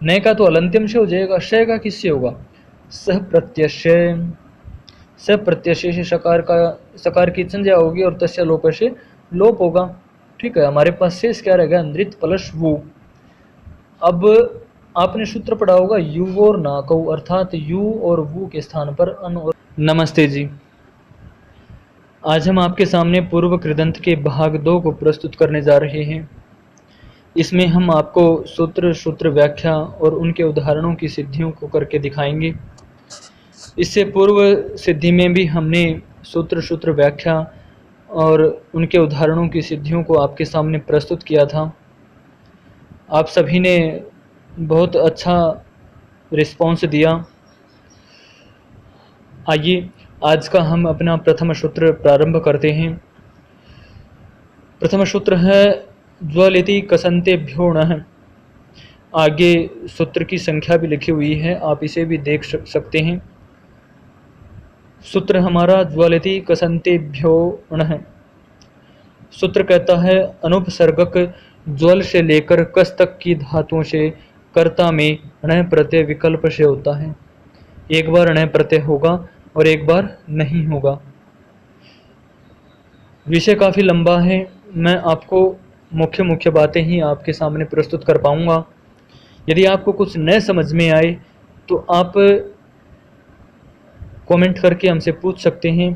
नय का तो अलंत्यम से हो जाएगा, शय का किससे होगा? सह प्रत्यय। स प्रत्यय से सकार की संज्ञा होगी और तस्य लोप से लोप होगा। ठीक है, हमारे पास शेष क्या रहेगा? नृत प्लस वो। अब आपने सूत्र पढ़ा होगा यू और ना को, अर्थात यू और वो के स्थान पर अन और। नमस्ते जी, आज हम आपके सामने पूर्व कृदंत के भाग 2 को प्रस्तुत करने जा रहे हैं। इसमें हम आपको सूत्र व्याख्या और उनके उदाहरणों की सिद्धियों को करके दिखाएंगे। इससे पूर्व सिद्धि में भी हमने सूत्र व्याख्या और उनके उदाहरणों की सिद्धियों को आपके सामने प्रस्तुत किया था। आप सभी ने बहुत अच्छा रिस्पॉन्स दिया। आइए आज का हम अपना प्रथम सूत्र प्रारंभ करते हैं। प्रथम सूत्र है ज्वलिति कसन्तेभ्यो नः। आगे सूत्र की संख्या भी लिखी हुई है, आप इसे भी देख सकते हैं। सूत्र हमारा ज्वलिति कसन्तेभ्यो नः। सूत्र कहता है अनुपसर्गक ज्वल से लेकर कस तक की धातुओं से कर्ता में ण प्रत्यय विकल्प से होता है। एक बार ण प्रत्यय होगा और एक बार नहीं होगा। विषय काफ़ी लंबा है, मैं आपको मुख्य बातें ही आपके सामने प्रस्तुत कर पाऊंगा। यदि आपको कुछ न समझ में आए तो आप कमेंट करके हमसे पूछ सकते हैं।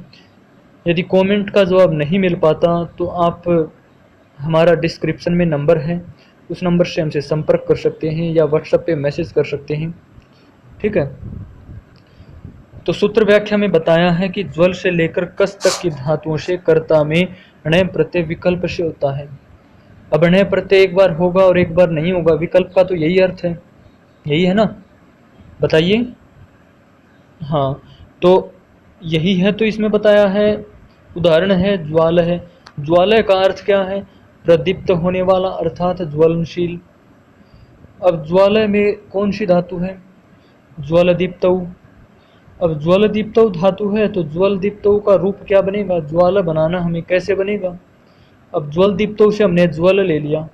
यदि कमेंट का जवाब नहीं मिल पाता तो आप हमारा डिस्क्रिप्शन में नंबर है, उस नंबर से हमसे संपर्क कर सकते हैं या व्हाट्सएप पे मैसेज कर सकते हैं। ठीक है, तो सूत्र व्याख्या में बताया है कि ज्वल से लेकर कस तक की धातुओं से कर्ता में ण प्रत्यय विकल्प से होता है। अब ण प्रत्यय एक बार होगा और एक बार नहीं होगा, विकल्प का तो यही अर्थ है, यही है ना? बताइए। हाँ, तो यही है, तो इसमें बताया है उदाहरण है ज्वाल है। ज्वाल का अर्थ क्या है? प्रदीप्त होने वाला अर्थात ज्वलनशील। अब ज्वाल में कौन सी धातु है? ज्वलदीप्तौ। अब ज्वलदीप्तौ धातु है तो ज्वलदीप्तौ का रूप क्या बनेगा? ज्वाल बनाना हमें कैसे बनेगा? अब ज्वलदीप्तौ से हमने ज्वल ले लिया,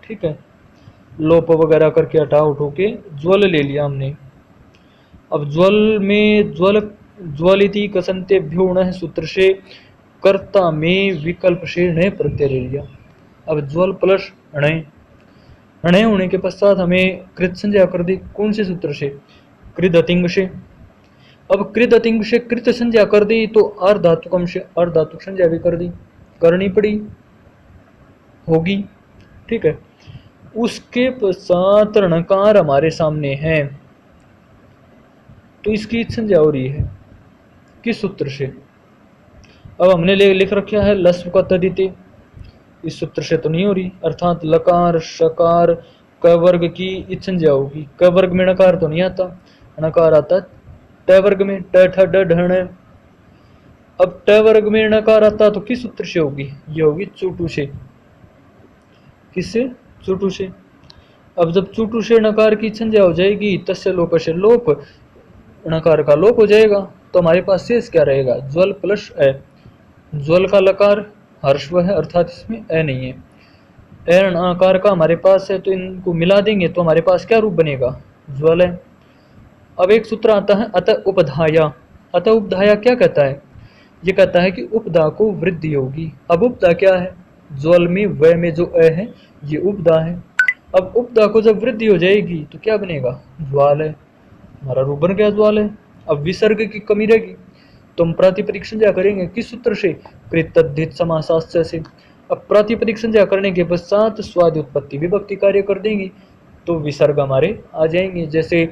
ठीक है, लोप वगैरह करके हटा उठो के ज्वल ले लिया हमने। अब ज्वल में ज्वलिति कसन्तेभ्यो णः सूत्र से कर्ता में विकल्प से ण प्रत्यय ले लिया। अब ज्वल प्लस ण होने के पश्चात हमें कृत संज्ञा कर दी, कौन से सूत्र से? कृत अतिंग से। अब कृत अतिंग से कृत संज्ञा कर दी तो अर्धातुकम से अर्धातुक संज्ञा भी कर दी, करनी पड़ी होगी। ठीक है, उसके पश्चात णकार हमारे सामने है तो इसकी संज्ञा हो रही है किस सूत्र से? अब हमने लिख रखा है लस्व का तदिते, इस सूत्र से तो नहीं हो रही, अर्थात लकार शकार क वर्ग की संज्ञा होगी। क वर्ग में नकार तो नहीं आता, नकार आता ट वर्ग में, ट ठ ड ढ। अब ट वर्ग में नकार आता तो किस सूत्र से होगी? ये होगी चूटू से। किससे? चूटू से। अब जब चूटू से नकार की संज्ञा हो जाएगी तस्य लोप से लोप, णकार का लोप हो जाएगा, तो हमारे पास शेष क्या रहेगा? ज्वल प्लस अ। ज्वल का लकार हर्षव है अर्थात इसमें अ नहीं है, अ णकार का हमारे पास है, तो इनको मिला देंगे तो हमारे पास क्या रूप बनेगा? ज्वल है। अब एक सूत्र आता है अतः उपधाया। अतः उपधाया क्या कहता है? ये कहता है कि उपधा को वृद्धि होगी। अब उपधा क्या है? ज्वल में व में जो अ है ये उपधा है। अब उपधा को जब वृद्धि हो जाएगी तो क्या बनेगा? ज्वाल है, हमारा रूप बन गया ज्वाल है। अब विसर्ग की कमी रहेगी तो हम प्रातिपदिक संज्ञा करेंगे किस सूत्र से? कृतद्धित समासास्य से। अब प्रातिपदिक संज्ञा करने के पश्चात स्वादि उत्पत्ति विभक्ति कार्य कर देंगी तो विसर्ग हमारे आ जाएंगे। जैसे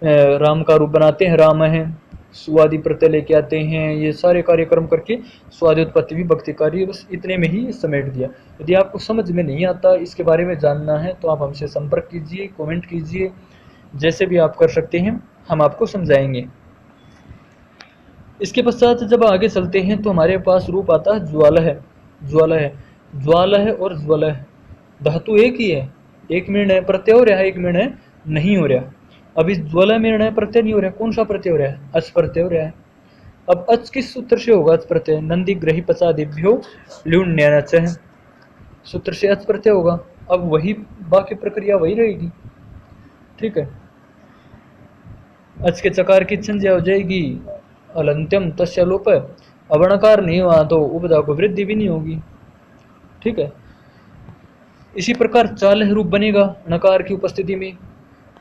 राम का रूप बनाते हैं, राम है, स्वादि प्रत्यय लेके आते हैं, ये सारे कार्यक्रम करके स्वादि उत्पत्ति विभक्ति कार्य बस इतने में ही समेट दिया। यदि आपको समझ में नहीं आता, इसके बारे में जानना है तो आप हमसे संपर्क कीजिए, कमेंट कीजिए, जैसे भी आप कर सकते हैं, हम आपको समझाएंगे। इसके पश्चात जब आगे चलते हैं तो हमारे पास रूप आता है ज्वाल है। ज्वाल है, ज्वाल है और ज्वल है, धातु एक ही है, एक में ण प्रत्यय हो रहा है, एक में ण नहीं हो रहा। अब इस ज्वल में ण प्रत्यय नहीं हो रहा, कौन सा प्रत्यय हो रहा है? अच प्रत्यय हो रहा है। अब अच किस सूत्र से होगा? अच प्रत्यय नंदी ग्रही पचादिभ्यो ल्युण्यनच सूत्र से अच प्रत्यय होगा। अब वही बाकी प्रक्रिया वही रहेगी। ठीक है। अच के चकार की संज्ञा हो जाएगी अलंत्यम तस्य लोप। अब णकार नहीं हुआ तो उपधा को वृद्धि भी नहीं होगी, ठीक है। इसी प्रकार चालह रूप बनेगा णकार की उपस्थिति में,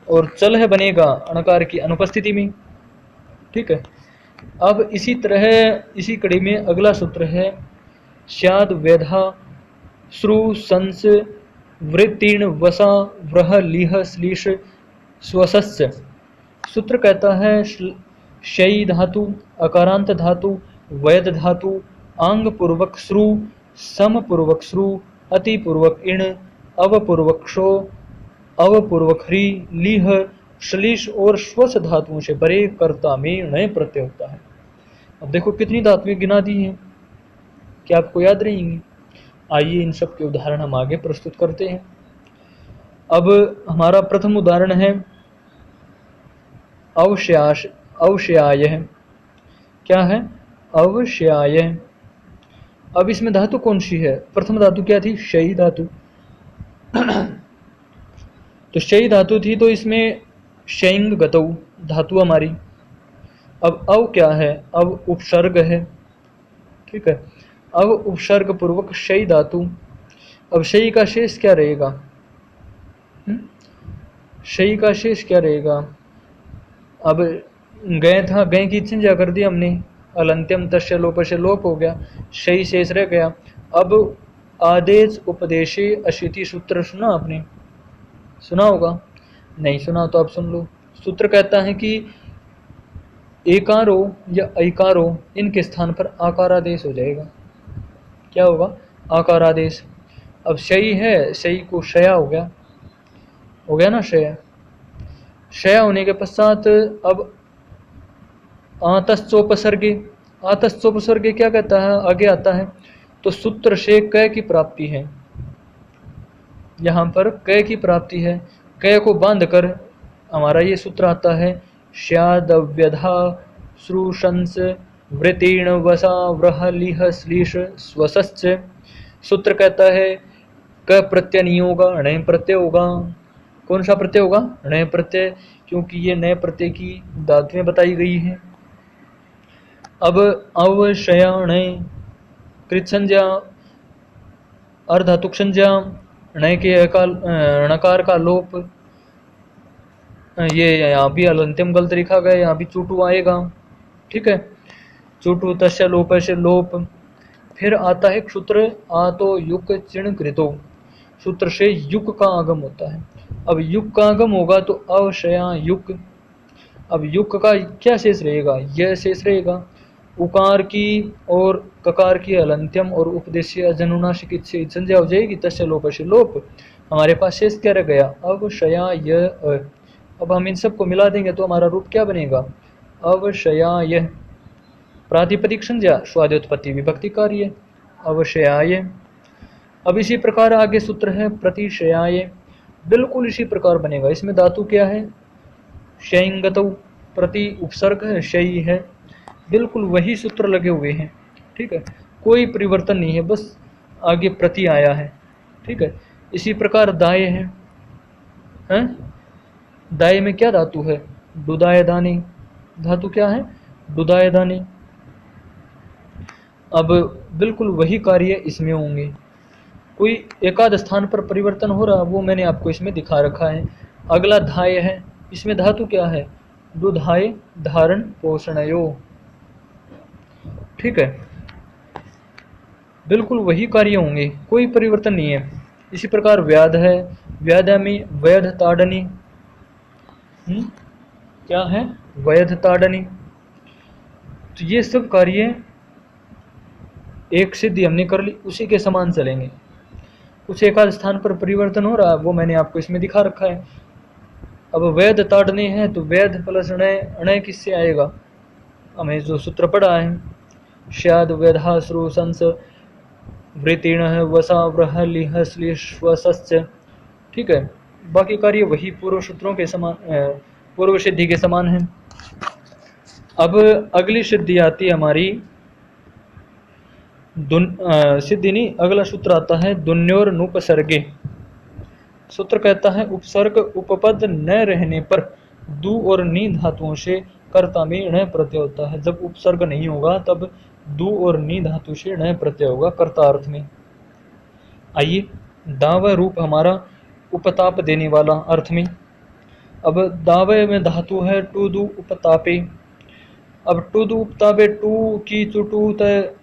और चलह बनेगा णकार की अनुपस्थिति में, ठीक है। अब इसी तरह इसी कड़ी में अगला सूत्र है स्याद वेधा श्रु संस वृत्तीर्ण वसा व्रह लीह श्लीष स्वसस्य। सूत्र कहता है शयी धातु, अकारांत धातु, वैध धातु, आंग पूर्वक श्रु, सम पूर्वक श्रु, अति पूर्वक इण, अवपूर्वक क्षो, अवपूर्वक ह्री, लीह, श्लीष और श्वस धातुओं से परे कर्ता में नए प्रत्यय होता है। अब देखो कितनी धातुएं गिना दी हैं, क्या आपको याद रहेंगी? आइए इन सब के उदाहरण हम आगे प्रस्तुत करते हैं। अब हमारा प्रथम उदाहरण है अवश्याय। क्या है? अवश्याय। अब इसमें धातु कौन सी है? प्रथम धातु क्या थी? शयी धातु। तो शयी धातु थी तो इसमें शयिंग गतौ धातु हमारी। अब अव क्या है? अव उपसर्ग है, ठीक है। अब उपसर्ग पूर्वक शयी धातु। अब शयी का शेष क्या रहेगा? शयी का शेष क्या रहेगा? अब गए था, गए की संज्ञा कर दी हमने, अलंत्यम तस्य लोप से लोप हो गया, शयी शेष रह गया। अब आदेश उपदेशे अशिति सूत्र सुना आपने? सुना होगा, नहीं सुना तो आप सुन लो। सूत्र कहता है कि एकारो या ऐकारो इनके स्थान पर आकारादेश हो जाएगा। क्या होगा? आकारादेश। अब शयी है, शयी को शया हो गया ना शया। शया होने के पश्चात अब आतश्चोपसर्गे। आतश्चोपसर्गे क्या कहता है? आगे आता है तो सूत्र से क की प्राप्ति है, यहाँ पर क की प्राप्ति है। क को बांध कर हमारा ये सूत्र आता है स्यादव्यधा श्रुशंस वृतीर्ण वसा व्रह लिह श्लीष स्वसश्च। सूत्र कहता है क प्रत्यय नहीं होगा, णय प्रत्यय होगा। कौन सा प्रत्यय होगा? णय प्रत्यय, क्योंकि ये नए प्रत्यय की धातुएं बताई गई हैं। अब अवशया णय कृत संज्ञा अर्धातुक संज्ञा णय के णकार का लोप। ये यहाँ भी अलंत्यम गलत लिखा गया, यहाँ भी चूटू आएगा, ठीक है। चूटू तस्य लोप से लोप। फिर आता है सूत्र आतो युक चिण कृतो। सूत्र से युक का आगम होता है। अब युक का आगम होगा तो अवशया युक। अब युक का क्या शेष रहेगा? यह शेष रहेगा। उकार की और ककार की अलंत्यम और उपदेशीय अजनुनासिक से संज्ञा हो जाएगी, तस्य लोप से लोप। हमारे पास शेष क्या रह गया? अवशया य। अब हम इन सबको मिला देंगे तो हमारा रूप क्या बनेगा? अवशयाय। प्रातिपदिक संज्ञा स्वाद्योत्पत्ति विभक्ति कार्य अवशयाय। अब इसी प्रकार आगे सूत्र है प्रतिशयाय। बिल्कुल इसी प्रकार बनेगा। इसमें धातु क्या है? शयिंगतौ। प्रति उपसर्ग है, शयी है। बिल्कुल वही सूत्र लगे हुए हैं, ठीक है। कोई परिवर्तन नहीं है, बस आगे प्रति आया है, ठीक है। इसी प्रकार दाय है, हैं? दाय में क्या धातु है? डुदाय दानी। धातु क्या है? डुदाय दानी। अब बिल्कुल वही कार्य इसमें होंगे। कोई एकाध स्थान पर परिवर्तन हो रहा, वो मैंने आपको इसमें दिखा रखा है। अगला धाय है। इसमें धातु क्या है? दुधाय धारण पोषणयो, ठीक है। बिल्कुल वही कार्य होंगे, कोई परिवर्तन नहीं है। इसी प्रकार व्याध है। व्याधामी वैध ताड़नी। क्या है? वैध ताड़नी। तो ये सब कार्य एक सिद्धि हमने कर ली, उसी के समान चलेंगे। कुछ एकाध स्थान पर परिवर्तन हो रहा है, वो मैंने आपको इसमें दिखा रखा है। अब वैध ताड़ने हैं तो वैध प्लस अणय, अणय किससे आएगा? हमें जो सूत्र पढ़ा है स्याद वैधा श्रु संस वृतीर्ण वसा व्रह लिह श्लीश्वसश्च, ठीक है। बाकी कार्य वही पूर्व सूत्रों के समान, पूर्व सिद्धि के समान है। अब अगली सिद्धि आती है हमारी सिद्धि नहीं, अगला सूत्र आता है दुन्योर नुपसर्गे। सूत्र कहता है उपसर्ग उपपद न रहने पर दू और नी धातुओं से कर्ता में ण प्रत्यय होता है। जब उपसर्ग नहीं होगा तब दू और नी धातु से ण प्रत्यय होगा कर्ता अर्थ में। आइए दाव रूप हमारा उपताप देने वाला अर्थ में। अब दावे में धातु है टू दू उपतापे। अब टू दू उपतापे, टू की चुटू तय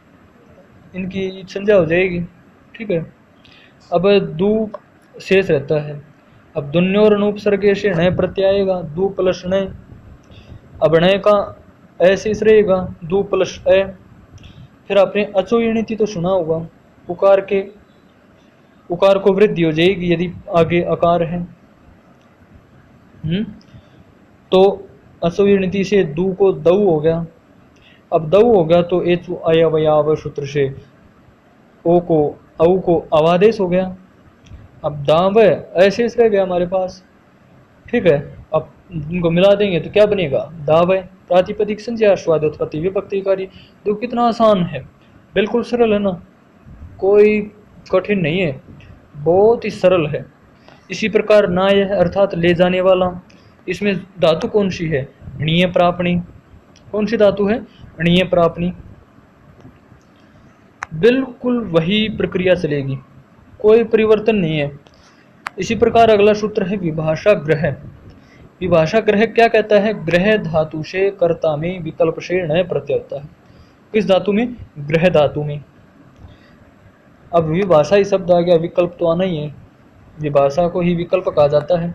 इनकी संज्ञा हो जाएगी, ठीक है। अब दू शेष रहता है। अब दुन्य और अनुपसर्गे से ण प्रत्यय आएगा, दू प्लस ण। अब ण का ए शेष रहेगा, दू प्लस ए। फिर आपने अचो इणिति तो सुना होगा, उकार के उकार को वृद्धि हो जाएगी यदि आगे अकार है। तो अचो इणिति से दू को दऊ हो गया। अब दऊ हो गया तो एचु अयवयाव सूत्र से ओ को औ को अवादेश हो गया। अब दाव ऐसे रह गया हमारे पास, ठीक है। अब इनको मिला देंगे तो क्या बनेगा, दाव प्रातिपदिक संज्ञा स्वादोत्पत्ति विभक्तिकारी। तो कितना आसान है, बिल्कुल सरल है ना, कोई कठिन नहीं है, बहुत ही सरल है। इसी प्रकार नाय अर्थात ले जाने वाला, इसमें धातु कौन सी है, णीय प्रापणी। कौन सी धातु है, णीय प्रापणी। बिल्कुल वही प्रक्रिया चलेगी, कोई परिवर्तन नहीं है। इसी प्रकार अगला सूत्र है विभाषा ग्रह। विभाषा ग्रह क्या कहता है, ग्रह धातु से कर्ता में विकल्प से ण प्रत्यय होता है। किस धातु में, ग्रह धातु में। अब विभाषा ही शब्द आ गया, विकल्प तो आना ही है, विभाषा को ही विकल्प कहा जाता है।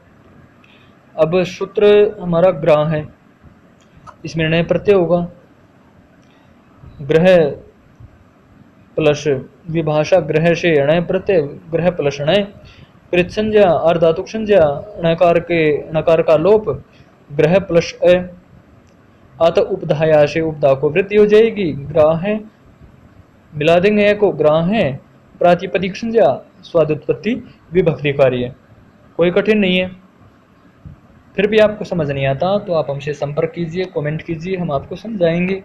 अब सूत्र हमारा ग्रह है, इसमें ण प्रत्यय होगा, ग्रह प्लस विभाषा ग्रह से ण प्रत्यय, ग्रह प्लस ण। कृत संज्ञा अर्धातुक संज्ञा, नकार का लोप, ग्रह प्लस अ। अत उपधाया से उपधा को वृद्धि हो जाएगी, ग्राह है, मिला देंगे ए को, ग्राह है प्रातिपदिक संज्ञा स्वादुत्पत्ति विभक्ति कार्य। कोई कठिन नहीं है। फिर भी आपको समझ नहीं आता तो आप हमसे संपर्क कीजिए, कमेंट कीजिए, हम आपको समझाएंगे।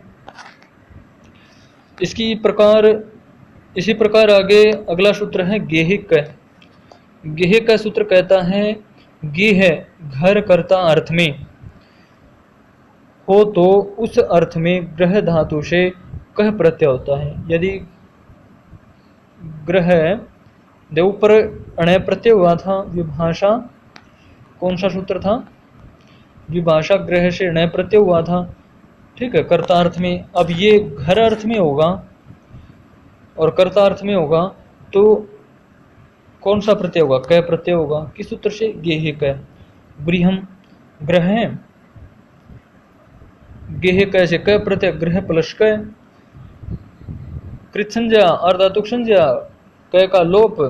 इसी प्रकार आगे अगला सूत्र है गेहिक। गेहिक का सूत्र कहता है गेह घर कर्ता अर्थ में हो तो उस अर्थ में ग्रह धातु से कह प्रत्यय होता है। यदि ग्रह दे ऊपर अण प्रत्यय हुआ था, विभाषा कौन सा सूत्र था, विभाषा ग्रह से अण प्रत्यय हुआ था, ठीक है, कर्ता अर्थ में। अब ये घर अर्थ में होगा और कर्ता अर्थ में होगा तो कौन सा प्रत्यय होगा, क प्रत्यय होगा। किस सूत्र से, गेह क। गृहम ग्रह, गेह क से क प्रत्यय, ग्रह प्लस क। कृत संज्ञा अर्धातुक संज्ञा, क का लोप,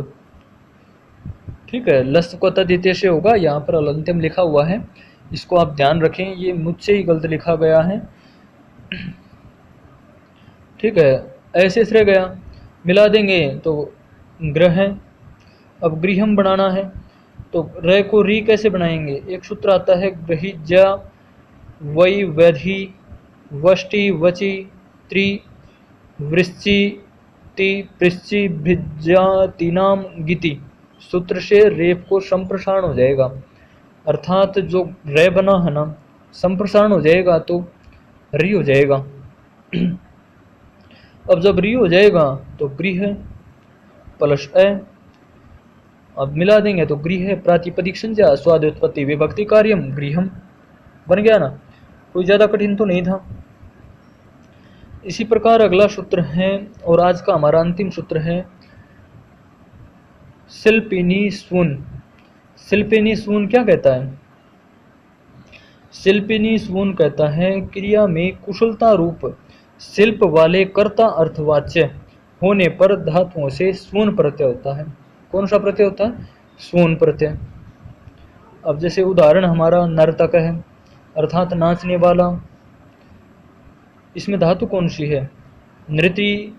ठीक है, लस्त को तद्धितीय से होगा। यहाँ पर अलंत्यम लिखा हुआ है, इसको आप ध्यान रखें, ये मुझसे ही गलत लिखा गया है, ठीक है, ऐसे रह गया, मिला देंगे तो ग्रह है। अब गृहम बनाना है तो र को री कैसे बनाएंगे, एक सूत्र आता है ग्रहिज्या वै वैधि वष्टि वचि त्रि वृश्चि ति पृश्चि भिज्जातिनाम गिति। सूत्र से रेप को संप्रसारण हो जाएगा, अर्थात जो रे बना है ना, संप्रसारण हो जाएगा तो री हो जाएगा। अब जब री हो जाएगा तो गृह प्लस अ, अब मिला देंगे तो गृह प्रातिपदिक संज्ञा स्वादुत्पत्ति विभक्ति कार्यम, गृहम बन गया ना, कोई ज्यादा कठिन तो नहीं था। इसी प्रकार अगला सूत्र है और आज का हमारा अंतिम सूत्र है शिल्पिनी सून। शिल्पिनी सून क्या कहता है, शिल्पिनी सून कहता है क्रिया में कुशलता रूप शिल्प वाले कर्ता अर्थवाच्य होने पर धातुओं से सून प्रत्यय होता है। कौन सा प्रत्यय होता है, सून प्रत्यय। अब जैसे उदाहरण हमारा नर्तक है, अर्थात नाचने वाला, इसमें धातु कौन सी है, नृति,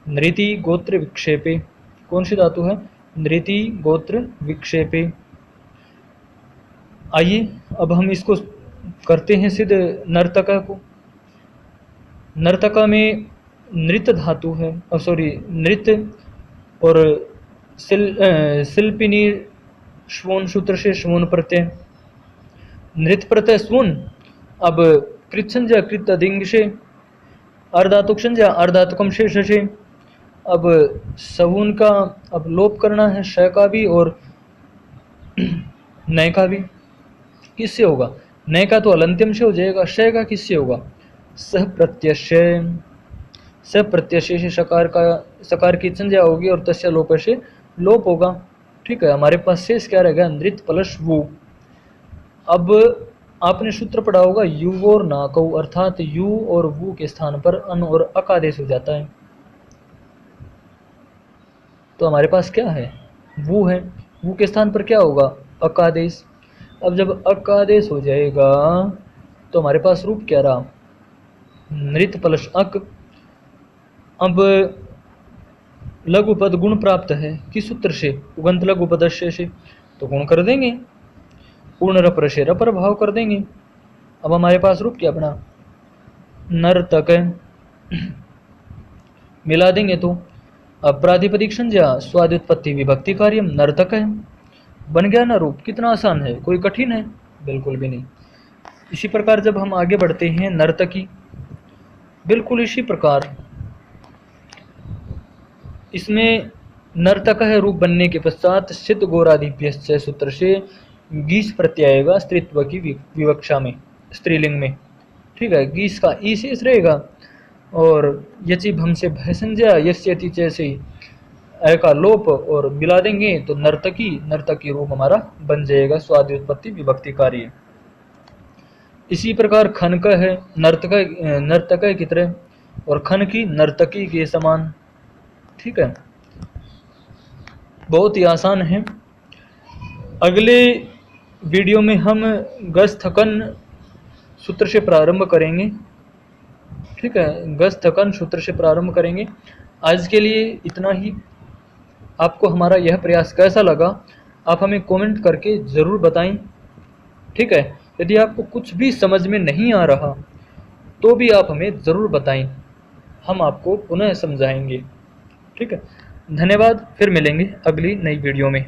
नृति गोत्र विक्षेपे। कौन सी धातु है, नृति गोत्र विक्षेपे। आइए अब हम इसको करते हैं सिद्ध नर्तका को। नर्तका में नृत्य धातु है, नृत्य और शिल्पिनी श्वोन सूत्र से श्वोन प्रत्यय, नृत प्रत्यय स्वुन। अब कृत संज्ञा कृत अधिंग से, अर्धातुक संज्ञा अर्धातुकम शेष से। अब सवुन का अब लोप करना है, श का भी और नय का भी। किससे होगा? नय का तो अलंत्यम से हो जाएगा, श का किससे होगा? सह प्रत्यय। सह प्रत्यय से सकार की संज्ञा होगी और तस्य लोप से लोप होगा। ठीक है, हमारे पास शेष क्या रहेगा? नृत प्लस वु। अब आपने सूत्र पढ़ा होगा यू और ना कऊ, अर्थात यू और वु के स्थान पर अन और अक आदेश हो जाता है। तो हमारे पास क्या है? वु है, वु के स्थान पर क्या होगा? अक आदेश। अब जब अक आदेश हो जाएगा तो हमारे पास रूप क्या रहा? नृत प्लस अक। अब लघु पद गुण प्राप्त है किस सूत्र से? उगंत लघु पदस्य से। तो गुण कर देंगे, पूर्ण रपर से रपर भाव कर देंगे। अब हमारे पास रूप क्या बना? नर्तक मिला देंगे तो अब प्रातिपदिक संज्ञा स्वादुत्पत्ति विभक्ति कार्यम नर्तक है, बन गया ना रूप। कितना आसान है, कोई कठिन है? बिल्कुल भी नहीं। इसी प्रकार जब हम आगे बढ़ते हैं नर्तकी, बिल्कुल इसी प्रकार इसमें नर्तक है रूप बनने के पश्चात सिद्ध गोराधिप्य सूत्र से गीस प्रत्यय आएगा स्त्रीत्व की विवक्षा में, स्त्रीलिंग में। ठीक है, गीस का ई शेष रहेगा और यचि भम से भय संज्ञा यस्यति जैसे अ का लोप और मिला देंगे तो नर्तकी, नर्तकी रूप हमारा बन जाएगा स्वादि उत्पत्ति विभक्ति कार्य। इसी प्रकार खन का है नर्तक, नर्तक की तरह, और खन की नर्तकी के समान। ठीक है, बहुत ही आसान है। अगले वीडियो में हम गस थकन सूत्र से प्रारंभ करेंगे। ठीक है, गस थकन सूत्र से प्रारंभ करेंगे। आज के लिए इतना ही। आपको हमारा यह प्रयास कैसा लगा आप हमें कमेंट करके ज़रूर बताएं। ठीक है, यदि आपको कुछ भी समझ में नहीं आ रहा तो भी आप हमें ज़रूर बताएं, हम आपको पुनः समझाएंगे। ठीक है, धन्यवाद। फिर मिलेंगे अगली नई वीडियो में।